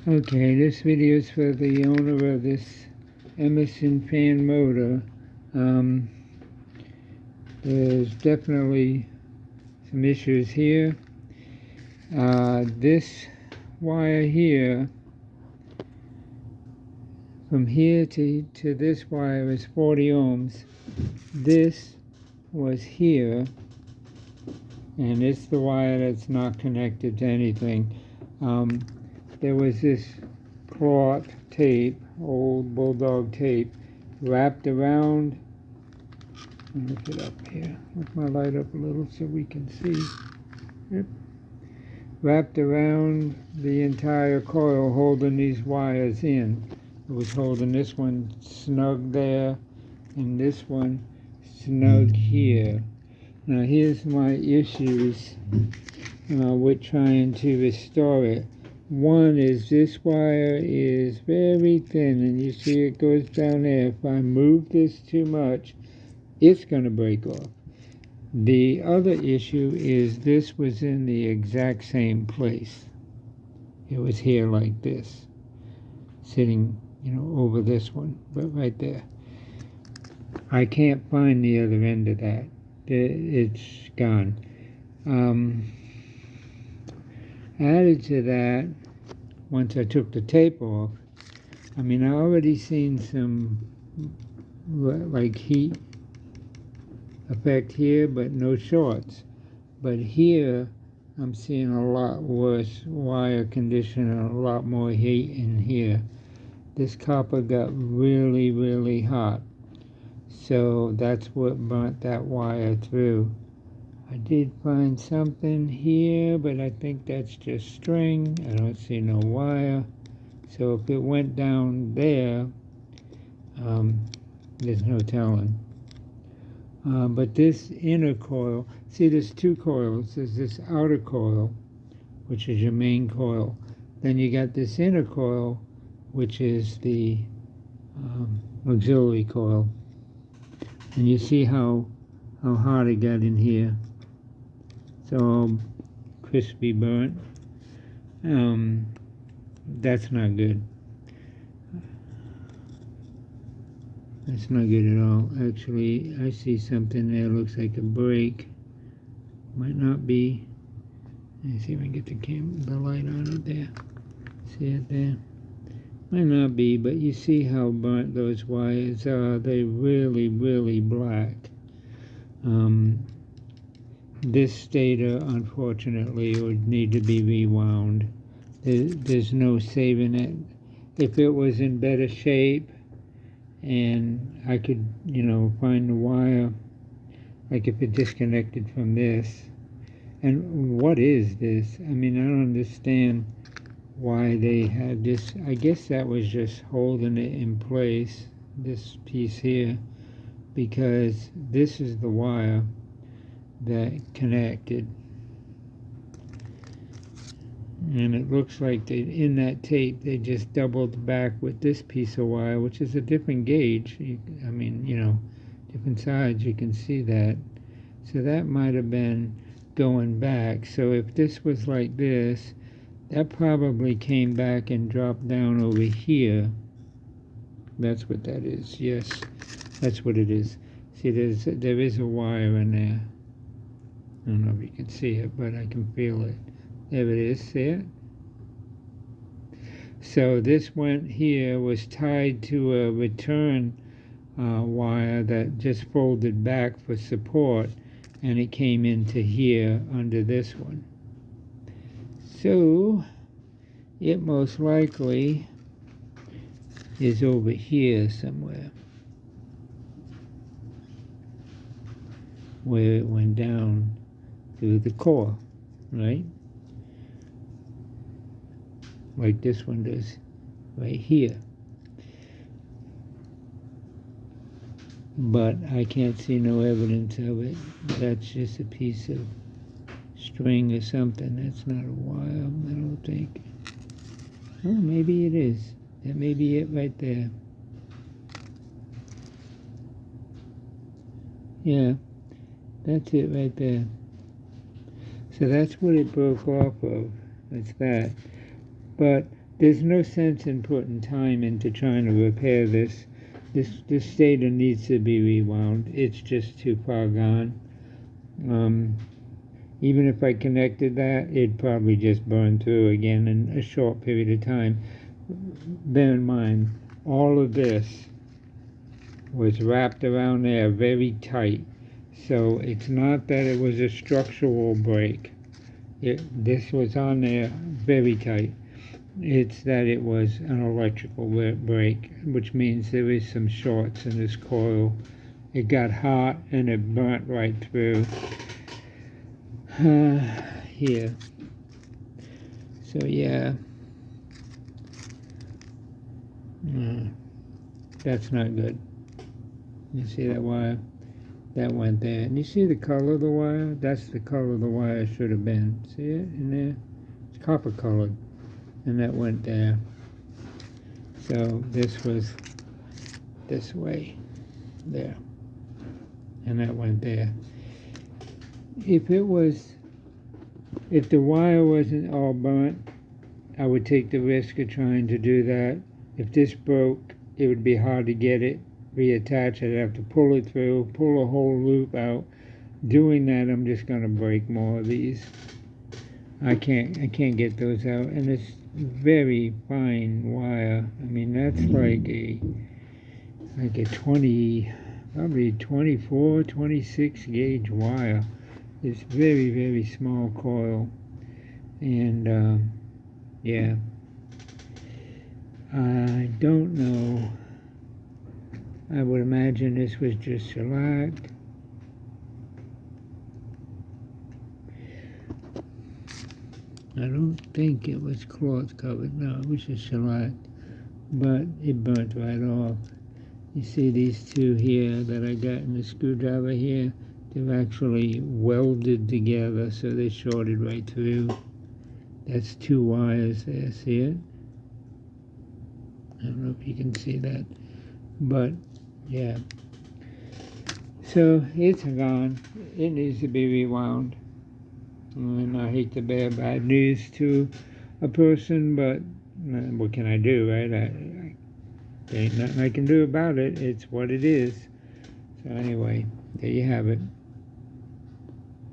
Okay, this video is for the owner of this Emerson fan motor. There's definitely some issues here. This wire here, from here to this wire is 40 ohms. This was here, and it's the wire that's not connected to anything. There was this cloth tape, old bulldog tape, wrapped around. Let me lift it up here. Lift my light up a little so we can see. Yep. Wrapped around the entire coil, holding these wires in. It was holding this one snug there, and this one snug here. Now here's my issues with trying to restore it. One is this wire is very thin, and you see it goes down there. If I move this too much, it's going to break off. The other issue is this was in the exact same place. It was here like this, sitting, over this one, but right there. I can't find the other end of that. It's gone. Added to that, once I took the tape off, I already seen some like heat effect here, but no shorts. But here, I'm seeing a lot worse wire condition and a lot more heat in here. This copper got really, really hot. So that's what burnt that wire through. I did find something here, but I think that's just string. I don't see no wire. So if it went down there, there's no telling. But this inner coil, see there's two coils. There's this outer coil, which is your main coil. Then you got this inner coil, which is the auxiliary coil. And you see how hot it got in here. It's all crispy burnt. That's not good. That's not good at all. Actually, I see something there. Looks like a break. Might not be. Let me see if I can get the light on it there. See it there? Might not be, but you see how burnt those wires are. They're really, really black. This stator, unfortunately, would need to be rewound. There's no saving it. If it was in better shape and I could, find the wire, like if it disconnected from this. And what is this? I don't understand why they had this. I guess that was just holding it in place, this piece here, because this is the wire that connected, and it looks like in that tape they just doubled back with this piece of wire, which is a different gauge. Different sides, you can see that. So that might have been going back. So if this was like this, that probably came back and dropped down over here. That's what that is. Yes, that's what it is. See, there is a wire in there. I don't know if you can see it, but I can feel it. There it is. See it? So this went here, was tied to a return wire that just folded back for support, and it came into here under this one. So it most likely is over here somewhere, where it went down through the core, right? Like this one does right here. But I can't see no evidence of it. That's just a piece of string or something. That's not a wire, I don't think. Oh, maybe it is. That may be it right there. Yeah, that's it right there. So that's what it broke off of. That's that. But there's no sense in putting time into trying to repair this. This stator needs to be rewound. It's just too far gone. Even if I connected that, it'd probably just burn through again in a short period of time. Bear in mind, all of this was wrapped around there very tight. So it's not that it was a structural break. This was on there very tight. It's that it was an electrical break, which means there is some shorts in this coil. It got hot and it burnt right through here. So yeah, that's not good. You see that wire? That went there. And you see the color of the wire? That's the color the wire should have been. See it in there? It's copper colored. And that went there. So this was this way, there. And that went there. If the wire wasn't all burnt, I would take the risk of trying to do that. If this broke, it would be hard to get it reattached. I'd have to pull it through, pull a whole loop out. Doing that, I'm just going to break more of these. I can't get those out, and it's very fine wire. I mean, that's like a 20, probably 24, 26 gauge wire. It's very, very small coil, and yeah, I don't know. I would imagine this was just shellacked. I don't think it was cloth covered. No, it was just shellacked, but it burnt right off. You see these two here that I got in the screwdriver here? They're actually welded together, so they shorted right through. That's two wires there. See it? I don't know if you can see that, but yeah. So it's gone. It needs to be rewound. And I hate to bear bad news to a person, but what can I do, right? There ain't nothing I can do about it. It's what it is. So anyway, there you have it.